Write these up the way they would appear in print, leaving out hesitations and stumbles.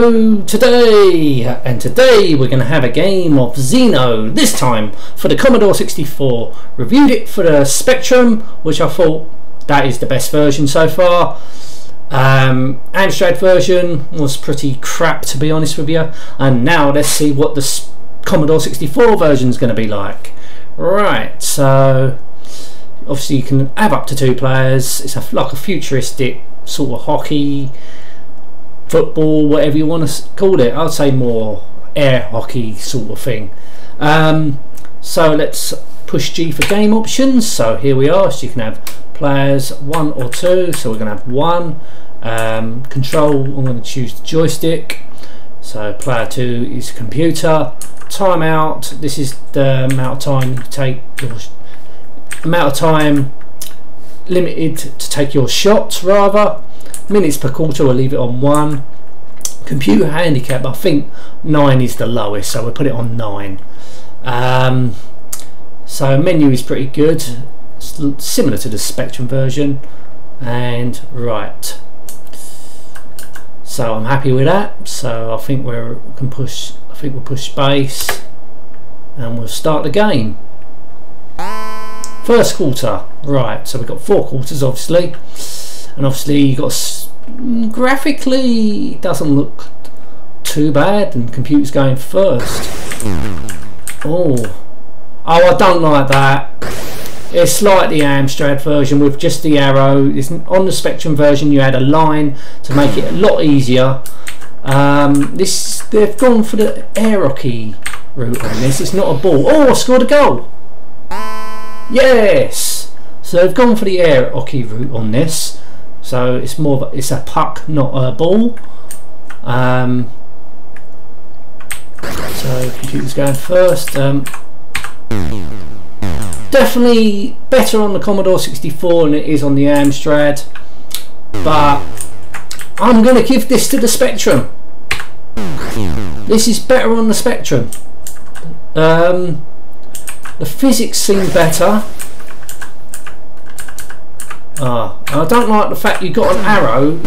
Hello today we're going to have a game of Xeno, this time for the Commodore 64. Reviewed it for the Spectrum, which I thought that is the best version so far. Amstrad version was pretty crap, to be honest with you, and now let's see what the Commodore 64 version is going to be like. Right, so obviously you can have up to 2 players. It's like a futuristic sort of hockey, football, whatever you want to call it. I'd say more air hockey sort of thing. So let's push G for game options. So here we are. So you can have players 1 or 2. So we're going to have 1. Control, I'm going to choose the joystick. So player 2 is computer. Timeout, this is the amount of time you take, amount of time limited to take your shots, rather. Minutes per quarter, we'll leave it on 1. Computer handicap, I think 9 is the lowest, so we'll put it on 9. So menu is pretty good, it's similar to the Spectrum version. And right, so I'm happy with that. So I think we'll push space and we'll start the game. First quarter. Right, so we've got 4 quarters obviously, and obviously you got graphically it doesn't look too bad, and the computer's going first. Oh, I don't like that. It's like the Amstrad version with just the arrow. On the Spectrum version you had a line to make it a lot easier. They've gone for the air hockey route on this. It's not a ball. Oh, I scored a goal. Yes. So they've gone for the air hockey route on this. So it's more of it's a puck, not a ball. So computer's going first. Definitely better on the Commodore 64 than it is on the Amstrad, but I'm going to give this to the Spectrum. This is better on the Spectrum. The physics seem better. I don't like the fact you got an arrow.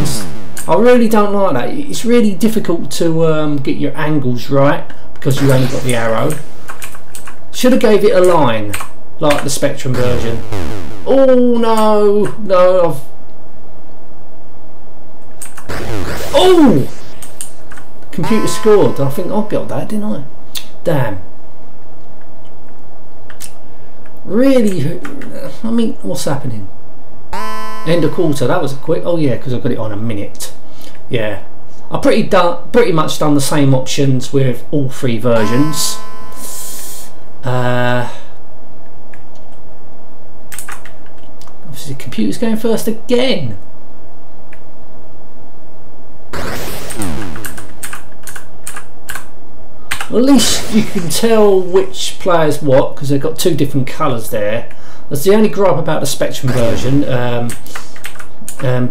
I really don't like that. It's really difficult to get your angles right because you only got the arrow. Should have gave it a line like the Spectrum version. Oh no, oh! Computer scored. I think I got that, didn't I? Damn. Really, I mean, what's happening? End of quarter. That was a quick. Oh yeah, because I got it on a minute. Yeah, I pretty much done the same options with all 3 versions. Obviously, the computer's going first again. Well, at least you can tell which player's what because they've got 2 different colours there. That's the only gripe about the Spectrum version.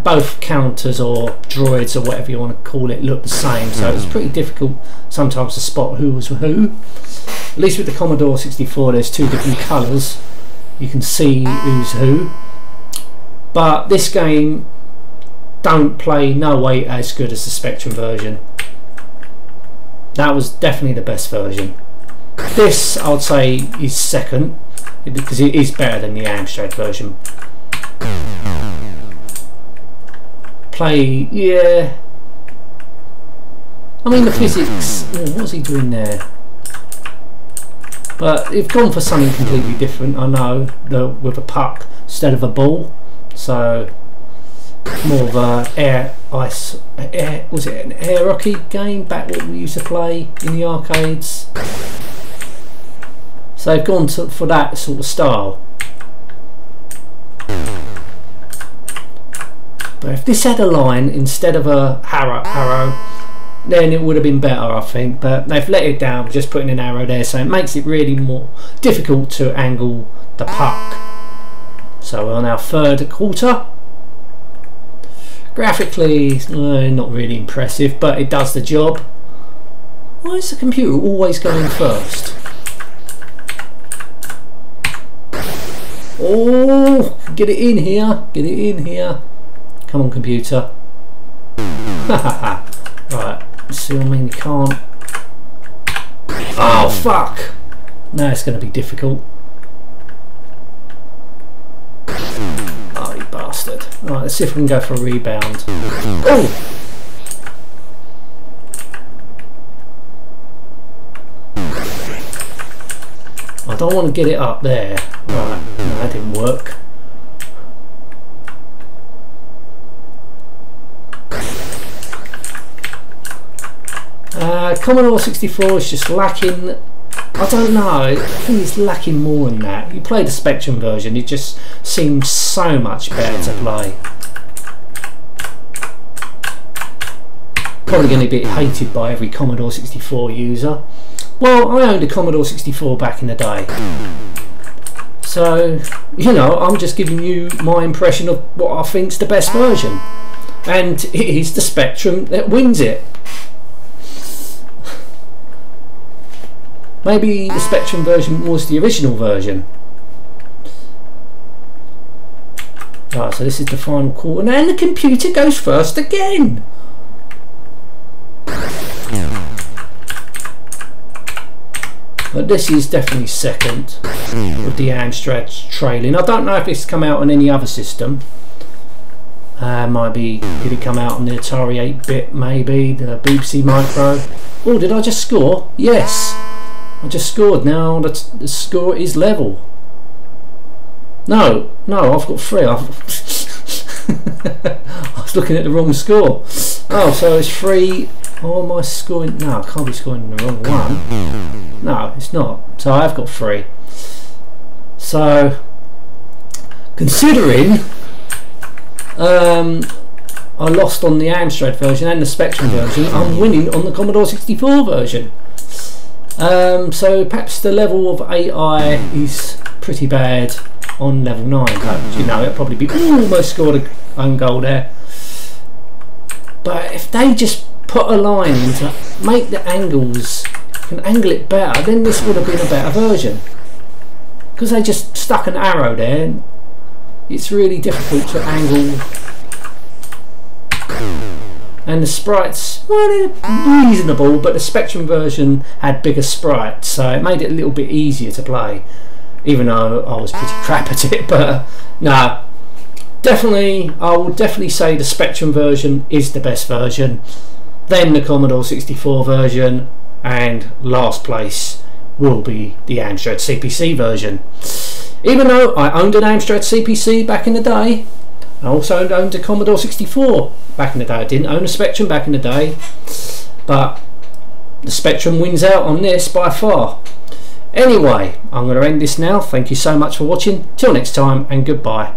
Both counters or droids or whatever you want to call it look the same, so it's pretty difficult sometimes to spot who was who. At least with the Commodore 64 there's 2 different colours, you can see who's who. But this game don't play no way as good as the Spectrum version. That was definitely the best version. This I would say is second because it is better than the Amstrad version. Play, yeah. I mean the physics. Oh, what's he doing there? But they've gone for something completely different. I know, with a puck instead of a ball. So more of a was it an air hockey game back what we used to play in the arcades? So they've gone for that sort of style. But if this had a line instead of a arrow, then it would have been better, I think. But they've let it down, just putting an arrow there, so it makes it really more difficult to angle the puck. So we're on our 3rd quarter. Graphically, not really impressive, but it does the job. Why is the computer always going first? Oh, get it in here, get it in here. Come on, computer. Right, See what I mean? You can't. Oh fuck! Now it's going to be difficult. Oh, you bastard. Alright, let's see if we can go for a rebound. Oh! I don't want to get it up there. Right, no, that didn't work. Commodore 64 is just lacking. I don't know, I think it's lacking more than that. You play the Spectrum version, it just seems so much better to play. Probably going to be hated by every Commodore 64 user. Well, I owned a Commodore 64 back in the day. So, you know, I'm just giving you my impression of what I think's the best version. And it is the Spectrum that wins it. Maybe the Spectrum version was the original version. Right, so this is the final quarter, and the computer goes first again. But this is definitely second, with the Amstrad trailing. I don't know if it's come out on any other system. Might be, did it come out on the Atari 8-bit, maybe, the BBC Micro? Oh, did I just score? Yes! I just scored. Now the score is level. No, I've got 3. I was looking at the wrong score. Oh, so it's 3. Oh, am I scoring? No, I can't be scoring the wrong one. No, it's not. So I've got 3. So, considering I lost on the Amstrad version and the Spectrum version, I'm winning on the Commodore 64 version. So perhaps the level of AI is pretty bad on level 9. You know, it'll probably be almost scored a own goal there. But if they just put a line in to make the angles, can angle it better, then this would have been a better version. Because they just stuck an arrow there, and it's really difficult to angle. And the sprites, well, they're reasonable, but the Spectrum version had bigger sprites, so it made it a little bit easier to play, even though I was pretty crap at it. But no, definitely, I would definitely say the Spectrum version is the best version, then the Commodore 64 version, and last place will be the Amstrad CPC version. Even though I owned an Amstrad CPC back in the day, I also owned a Commodore 64 back in the day. I didn't own a Spectrum back in the day, but the Spectrum wins out on this by far. Anyway, I'm going to end this now. Thank you so much for watching. Till next time, and goodbye.